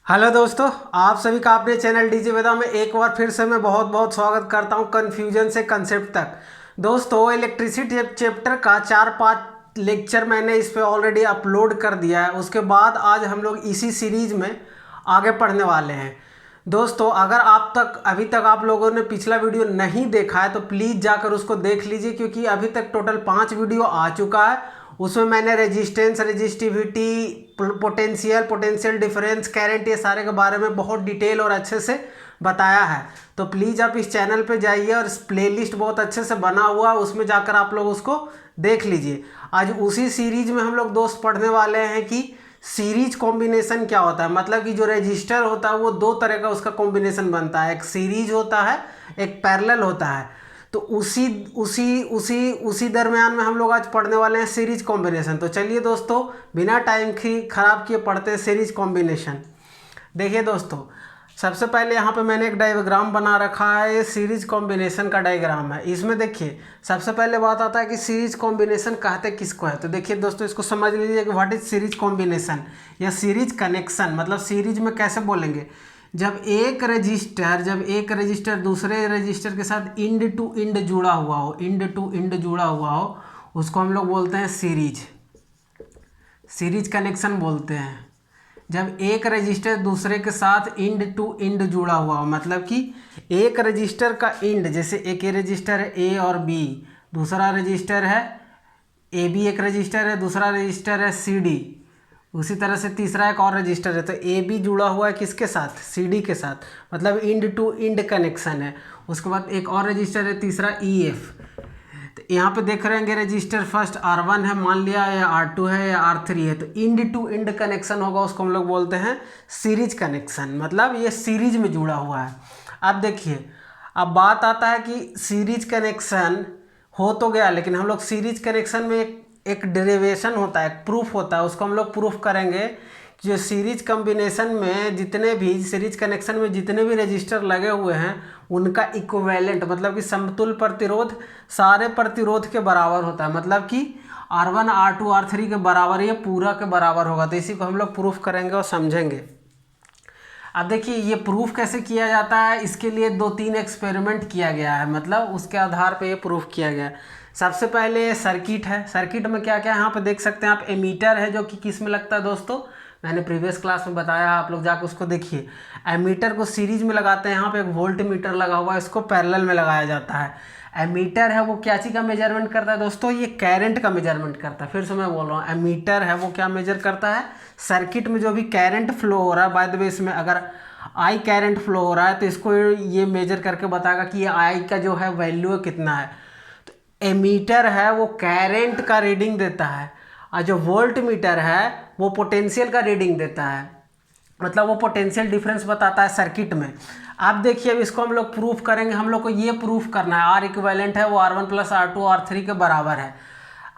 Hello दोस्तों, आप सभी का अपने चैनल डीजे वेदा में एक बार फिर से मैं बहुत बहुत स्वागत करता हूं। कन्फ्यूजन से कंसेप्ट तक। दोस्तों, इलेक्ट्रिसिटी चैप्टर का 4-5 लेक्चर मैंने इस पे ऑलरेडी अपलोड कर दिया है। उसके बाद आज हम लोग इसी सीरीज में आगे पढ़ने वाले हैं। दोस्तों, अगर अभी तक आप लोगों ने पिछला वीडियो नहीं देखा है तो प्लीज़ जाकर उसको देख लीजिए, क्योंकि अभी तक टोटल 5 वीडियो आ चुका है। उसमें मैंने resistance, resistivity, potential difference, current, ये सारे के बारे में बहुत डिटेल और अच्छे से बताया है। तो प्लीज़ आप इस चैनल पे जाइए और इस प्लेलिस्ट बहुत अच्छे से बना हुआ है, उसमें जाकर आप लोग उसको देख लीजिए। आज उसी सीरीज में हम लोग दोस्त पढ़ने वाले हैं कि सीरीज कॉम्बिनेशन क्या होता है। मतलब कि जो रजिस्टर होता है वो दो तरह का उसका कॉम्बिनेशन बनता है, एक सीरीज होता है, एक पैरेलल होता है। तो उसी उसी उसी उसी दरमियान में हम लोग आज पढ़ने वाले हैं सीरीज कॉम्बिनेशन। तो चलिए दोस्तों, बिना टाइम की खराब किए पढ़ते हैं सीरीज कॉम्बिनेशन। देखिए दोस्तों, सबसे पहले यहाँ पे मैंने एक डायग्राम बना रखा है। ये सीरीज कॉम्बिनेशन का डायग्राम है। इसमें देखिए, सबसे पहले बात आता है कि सीरीज कॉम्बिनेशन कहते किसको है। तो देखिए दोस्तों, इसको समझ लीजिए कि व्हाट इज सीरीज कॉम्बिनेशन या सीरीज कनेक्शन। मतलब सीरीज में कैसे बोलेंगे, जब एक रजिस्टर दूसरे रजिस्टर के साथ इंड टू इंड जुड़ा हुआ हो, उसको हम लोग बोलते हैं सीरीज कनेक्शन बोलते हैं। जब एक रजिस्टर दूसरे के साथ इंड टू इंड जुड़ा हुआ हो, मतलब कि एक रजिस्टर का इंड, जैसे एक ये रजिस्टर है ए और बी, दूसरा रजिस्टर है ए बी, एक रजिस्टर है, दूसरा रजिस्टर है सी डी, उसी तरह से तीसरा एक और रजिस्टर है। तो ए बी जुड़ा हुआ है किसके साथ, सी डी के साथ, मतलब इंड टू इंड कनेक्शन है। उसके बाद एक और रजिस्टर है तीसरा ई एफ। तो यहाँ पे देख रहे हैं रजिस्टर फर्स्ट R1 है मान लिया, या R2 है या R3 है, तो इंड टू इंड कनेक्शन होगा, उसको हम लोग बोलते हैं सीरीज कनेक्शन। मतलब ये सीरीज में जुड़ा हुआ है। अब देखिए, अब बात आता है कि सीरीज कनेक्शन हो तो गया, लेकिन हम लोग सीरीज कनेक्शन में एक डेरिवेशन होता है, एक प्रूफ होता है, उसको हम लोग प्रूफ करेंगे। जो सीरीज कॉम्बिनेशन में सीरीज कनेक्शन में जितने भी रजिस्टर लगे हुए हैं उनका इक्विवेलेंट, मतलब कि समतुल प्रतिरोध सारे प्रतिरोध के बराबर होता है। मतलब कि R1 R2 R3 के बराबर, ये पूरा के बराबर होगा। तो इसी को हम लोग प्रूफ करेंगे और समझेंगे। अब देखिए, ये प्रूफ कैसे किया जाता है, इसके लिए 2-3 एक्सपेरिमेंट किया गया है, मतलब उसके आधार पे ये प्रूफ किया गया है। सबसे पहले सर्किट है। सर्किट में क्या क्या है यहाँ पे देख सकते हैं आप। एमीटर है, जो कि किस में लगता है दोस्तों, मैंने प्रीवियस क्लास में बताया, आप लोग जाकर उसको देखिए। एमीटर को सीरीज में लगाते हैं। यहाँ पे एक वोल्ट मीटर लगा हुआ है, इसको पैरेलल में लगाया जाता है। एमीटर है वो क्या चीज़ का मेजरमेंट करता है दोस्तों, ये करंट का मेजरमेंट करता है। फिर से मैं बोल रहा हूँ, एमीटर है वो क्या मेजर करता है, सर्किट में जो भी करंट फ्लो हो रहा है। बाय द वे, इसमें अगर आई करंट फ्लो हो रहा है तो इसको ये मेजर करके बताएगा कि ये आई का जो है वैल्यू कितना है। तो एमीटर है वो करंट का रीडिंग देता है, और जो वोल्ट मीटर है वो पोटेंशियल का रीडिंग देता है, मतलब वो पोटेंशियल डिफरेंस बताता है सर्किट में। आप देखिए, अब इसको हम लोग प्रूफ करेंगे। हम लोग को ये प्रूफ करना है आर इक्विवेलेंट है वो R1 + R2 R3 के बराबर है।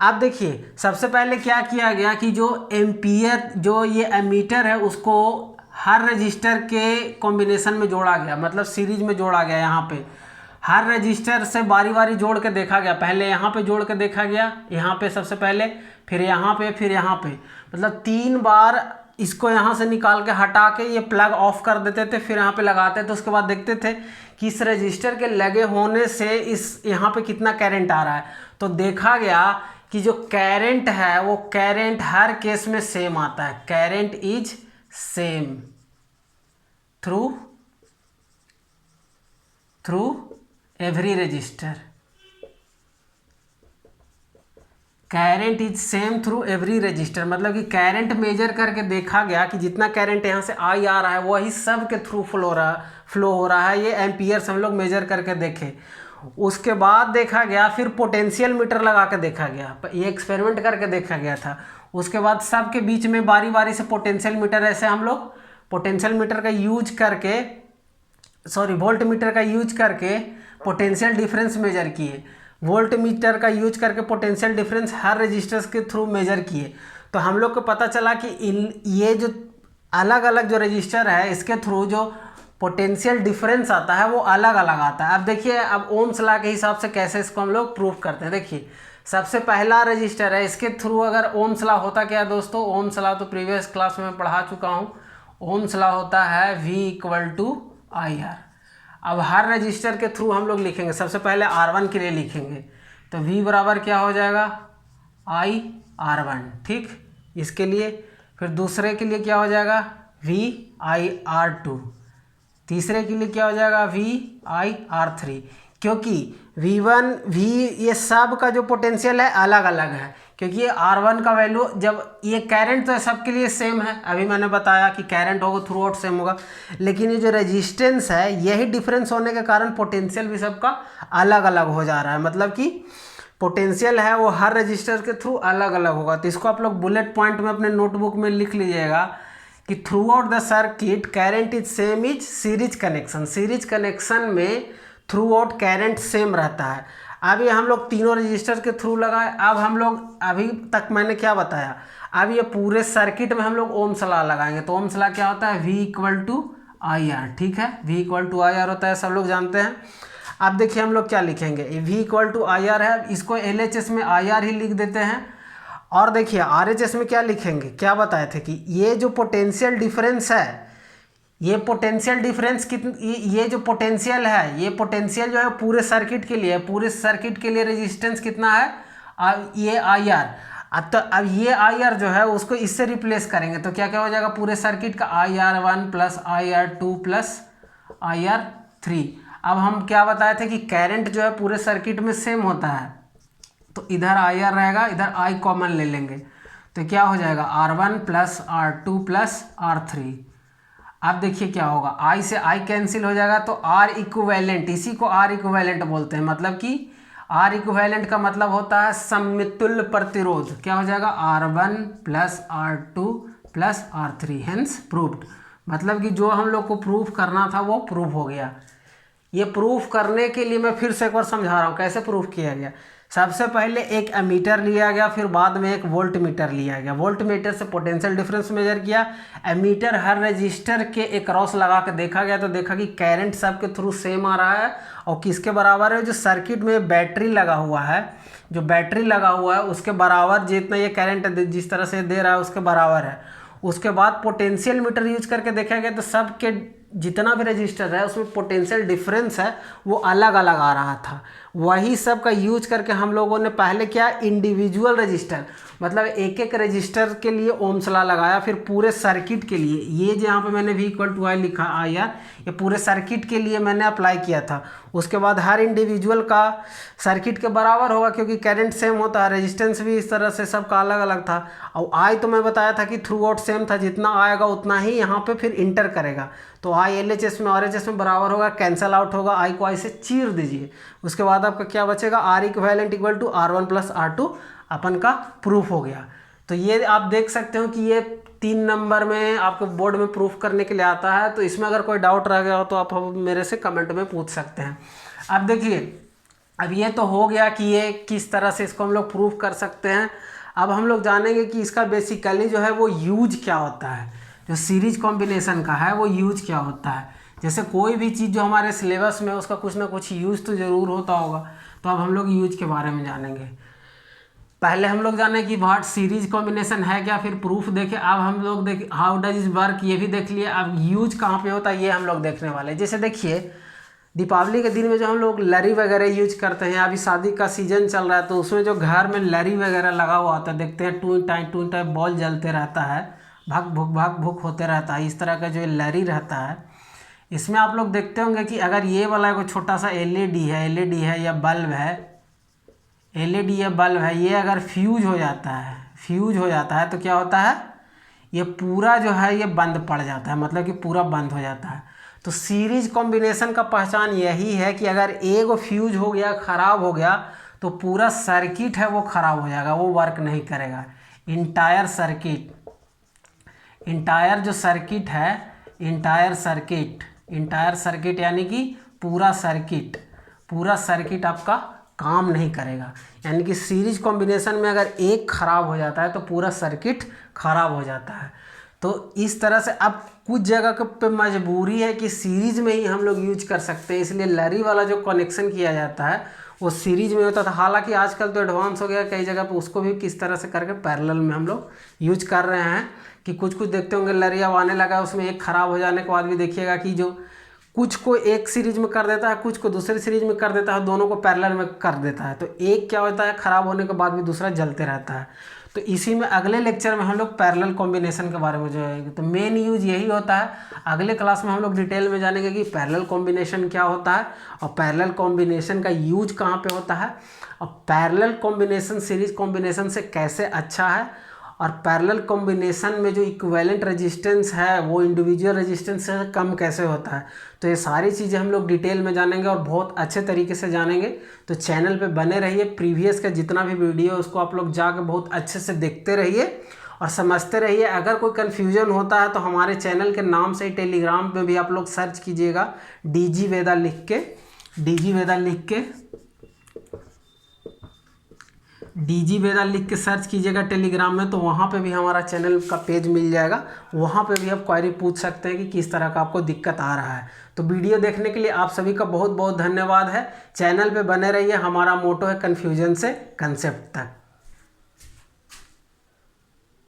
आप देखिए, सबसे पहले क्या किया गया कि जो एम्पियर, जो ये एमीटर है, उसको हर रजिस्टर के कॉम्बिनेशन में जोड़ा गया, मतलब सीरीज में जोड़ा गया। यहाँ पे हर रजिस्टर से बारी बारी जोड़ के देखा गया। पहले यहाँ पे जोड़ के देखा गया, यहाँ पे सबसे पहले, फिर यहाँ पे, फिर यहाँ पे, मतलब 3 बार इसको यहाँ से निकाल के हटा के ये प्लग ऑफ कर देते थे, फिर यहाँ पे लगाते थे। उसके बाद देखते थे कि इस रजिस्टर के लगे होने से इस यहाँ पे कितना करंट आ रहा है। तो देखा गया कि जो करंट है वो करंट हर केस में सेम आता है। Current is same through every register. Current is same through every register, मतलब कि करंट मेजर करके देखा गया कि जितना करंट यहाँ से आई आ रहा है वही सब के थ्रू फ्लो हो रहा है। ये एम्पियर से हम लोग मेजर करके देखे। उसके बाद देखा गया, फिर पोटेंशियल मीटर लगा के देखा गया, ये एक्सपेरिमेंट करके देखा गया था। उसके बाद सब के बीच में बारी बारी से पोटेंशियल मीटर, ऐसे हम लोग पोटेंशियल मीटर का यूज करके, वोल्ट मीटर का यूज करके पोटेंशियल डिफरेंस मेजर किए। वोल्ट मीटर का यूज करके पोटेंशियल डिफरेंस हर रजिस्टर्स के थ्रू मेजर किए। तो हम लोग को पता चला कि ये जो अलग अलग जो रजिस्टर है, इसके थ्रू जो पोटेंशियल डिफरेंस आता है वो अलग अलग आता है। अब देखिए, अब ओम्स लॉ के हिसाब से कैसे इसको हम लोग प्रूफ करते हैं। देखिए, सबसे पहला रजिस्टर है, इसके थ्रू अगर ओम्स लॉ होता क्या दोस्तों, ओम्स लॉ तो प्रीवियस क्लास में पढ़ा चुका हूँ। ओम्स लॉ होता है V=IR। अब हर रजिस्टर के थ्रू हम लोग लिखेंगे, सबसे पहले R1 के लिए लिखेंगे तो V बराबर क्या हो जाएगा IR1, ठीक। इसके लिए फिर दूसरे के लिए क्या हो जाएगा VIR2, तीसरे के लिए क्या हो जाएगा VIR3, क्योंकि V1 V ये सब का जो पोटेंशियल है अलग अलग है, क्योंकि ये R1 का वैल्यू जब ये करंट तो सबके लिए सेम है, अभी मैंने बताया कि करंट होगा थ्रू आउट सेम होगा, लेकिन ये जो रेजिस्टेंस है यही डिफरेंस होने के कारण पोटेंशियल भी सबका अलग अलग हो जा रहा है, मतलब कि पोटेंशियल है वो हर रजिस्टर के थ्रू अलग अलग होगा। तो इसको आप लोग बुलेट पॉइंट में अपने नोटबुक में लिख लीजिएगा कि through out the circuit current is same is series connection. Series connection में थ्रू आउट करंट सेम रहता है। अब ये हम लोग तीनों रजिस्टर के थ्रू लगाए। अब हम लोग अभी तक मैंने क्या बताया, अब ये पूरे सर्किट में हम लोग ओम्स लॉ लगाएंगे। तो ओम्स लॉ क्या होता है V=IR, ठीक है, V=IR होता है, सब लोग जानते हैं। अब देखिए हम लोग क्या लिखेंगे, V=IR है, इसको LHS में IR ही लिख देते हैं। और देखिए RHS में क्या लिखेंगे, क्या बताए थे कि ये जो पोटेंशियल डिफरेंस है, ये पोटेंशियल डिफरेंस ये जो पोटेंशियल है, ये पोटेंशियल जो है पूरे सर्किट के लिए, पूरे सर्किट के लिए रेजिस्टेंस कितना है ये IR। अब ये IR जो है उसको इससे रिप्लेस करेंगे तो क्या क्या हो जाएगा पूरे सर्किट का IR1 + IR2 + IR3। अब हम क्या बताए थे कि करंट जो है पूरे सर्किट में सेम होता है, तो इधर IR रहेगा, इधर I कॉमन ले लेंगे तो क्या हो जाएगा R1 + R2 + R3। अब देखिए क्या होगा, I से I कैंसिल हो जाएगा तो R इक्विवेलेंट, इसी को R इक्विवेलेंट बोलते हैं, मतलब कि R इक्विवेलेंट का मतलब होता है समतुल्य प्रतिरोध। क्या हो जाएगा R1 + R2 + R3, hence proved. मतलब कि जो हम लोग को प्रूफ करना था वो प्रूफ हो गया। ये प्रूफ करने के लिए मैं फिर से एक बार समझा रहा हूँ कैसे प्रूफ किया गया। सबसे पहले एक एमीटर लिया गया, फिर बाद में एक वोल्ट मीटर लिया गया। वोल्ट मीटर से पोटेंशियल डिफरेंस मेजर किया, एमीटर हर रजिस्टर के अक्रॉस लगा के देखा गया तो देखा कि करंट सब के थ्रू सेम आ रहा है और किसके बराबर है, जो सर्किट में बैटरी लगा हुआ है, जो बैटरी लगा हुआ है उसके बराबर जितना ये करंट जिस तरह से दे रहा है उसके बराबर है। उसके बाद पोटेंशियल मीटर यूज करके देखा गया तो सब के जितना भी रजिस्टर है उसमें पोटेंशियल डिफरेंस है वो अलग अलग आ रहा था। वही सब का यूज करके हम लोगों ने पहले क्या इंडिविजुअल रजिस्टर, मतलब एक एक रजिस्टर के लिए ओम्स लॉ लगाया, फिर पूरे सर्किट के लिए ये जहाँ पे मैंने V=I लिखा IR, ये पूरे सर्किट के लिए मैंने अप्लाई किया था। उसके बाद हर इंडिविजुअल का सर्किट के बराबर होगा क्योंकि करंट सेम होता है, रेजिस्टेंस भी इस तरह से सबका अलग अलग था। और I तो मैं बताया था कि थ्रू आउट सेम था, जितना आएगा उतना ही यहाँ पे फिर इंटर करेगा। तो I LHS में RHS में बराबर होगा, कैंसल आउट होगा, I को I से चीर दीजिए। उसके बाद आपका क्या बचेगा R इक्विवेलेंट = R1 + R2 अपन का प्रूफ हो गया। तो ये आप देख सकते हो कि ये 3 नंबर में आपको बोर्ड में प्रूफ करने के लिए आता है। तो इसमें अगर कोई डाउट रह गया हो तो आप मेरे से कमेंट में पूछ सकते हैं। अब देखिए, अब ये तो हो गया कि ये किस तरह से इसको हम लोग प्रूफ कर सकते हैं। अब हम लोग जानेंगे कि इसका बेसिकली जो है वो यूज क्या होता है, जो सीरीज कॉम्बिनेशन का है वो यूज क्या होता है। जैसे कोई भी चीज़ जो हमारे सिलेबस में उसका कुछ ना कुछ यूज तो ज़रूर होता होगा, तो अब हम लोग यूज के बारे में जानेंगे। पहले हम लोग जाने कि व्हाट सीरीज कॉम्बिनेशन है क्या, फिर प्रूफ देखे। अब हम लोग देख हाउ डज इज वर्क, ये भी देख लिए। अब यूज कहाँ पे होता है ये हम लोग देखने वाले हैं। जैसे देखिए दीपावली के दिन में जो हम लोग लरी वगैरह यूज करते हैं, अभी शादी का सीजन चल रहा है तो उसमें जो घर में लरी वगैरह लगा हुआ होता है, देखते हैं टू टाइम बॉल जलते रहता है, भक भुक होते रहता है, इस तरह का जो लरी रहता है। इसमें आप लोग देखते होंगे कि अगर ये वाला कोई छोटा सा LED है या बल्ब है, LED या बल्ब है, ये अगर फ्यूज हो जाता है तो क्या होता है, ये पूरा जो है ये बंद पड़ जाता है, मतलब कि पूरा बंद हो जाता है। तो सीरीज कॉम्बिनेशन का पहचान यही है कि अगर एक फ्यूज हो गया, ख़राब हो गया, तो पूरा सर्किट है वो ख़राब हो जाएगा, वो वर्क नहीं करेगा। इंटायर जो सर्किट है, इंटायर सर्किट यानी कि पूरा सर्किट आपका काम नहीं करेगा। यानी कि सीरीज कॉम्बिनेशन में अगर एक ख़राब हो जाता है तो पूरा सर्किट ख़राब हो जाता है। तो इस तरह से अब कुछ जगह पे मजबूरी है कि सीरीज में ही हम लोग यूज कर सकते हैं, इसलिए लरी वाला जो कनेक्शन किया जाता है वो सीरीज में होता था। हालांकि आजकल तो एडवांस हो गया कई जगह पे, उसको भी किस तरह से करके पैरेलल में हम लोग यूज कर रहे हैं कि कुछ कुछ देखते होंगे लरिया आने लगा, उसमें एक ख़राब हो जाने के बाद भी देखिएगा कि जो कुछ को एक सीरीज में कर देता है, कुछ को दूसरी सीरीज में कर देता है, दोनों को पैरेलल में कर देता है। तो एक क्या होता है, ख़राब होने के बाद भी दूसरा जलते रहता है। तो इसी में अगले लेक्चर में हम लोग पैरेलल कॉम्बिनेशन के बारे में जो है, तो मेन यूज यही होता है। अगले क्लास में हम लोग डिटेल में जानेंगे कि पैरेलल कॉम्बिनेशन क्या होता है और पैरेलल कॉम्बिनेशन का यूज कहाँ पे होता है, और पैरेलल कॉम्बिनेशन सीरीज कॉम्बिनेशन से कैसे अच्छा है, और पैरेलल कॉम्बिनेशन में जो इक्विवेलेंट रेजिस्टेंस है वो इंडिविजुअल रेजिस्टेंस से कम कैसे होता है। तो ये सारी चीज़ें हम लोग डिटेल में जानेंगे और बहुत अच्छे तरीके से जानेंगे। तो चैनल पे बने रहिए, प्रीवियस का जितना भी वीडियो है उसको आप लोग जाकर बहुत अच्छे से देखते रहिए और समझते रहिए। अगर कोई कन्फ्यूजन होता है तो हमारे चैनल के नाम से ही टेलीग्राम में भी आप लोग सर्च कीजिएगा, DG वेदा लिख के, DG वेदा लिख के सर्च कीजिएगा टेलीग्राम में, तो वहाँ पे भी हमारा चैनल का पेज मिल जाएगा। वहाँ पे भी आप क्वेरी पूछ सकते हैं कि किस तरह का आपको दिक्कत आ रहा है। तो वीडियो देखने के लिए आप सभी का बहुत बहुत धन्यवाद है। चैनल पे बने रहिए, हमारा मोटो है कन्फ्यूजन से कंसेप्ट तक।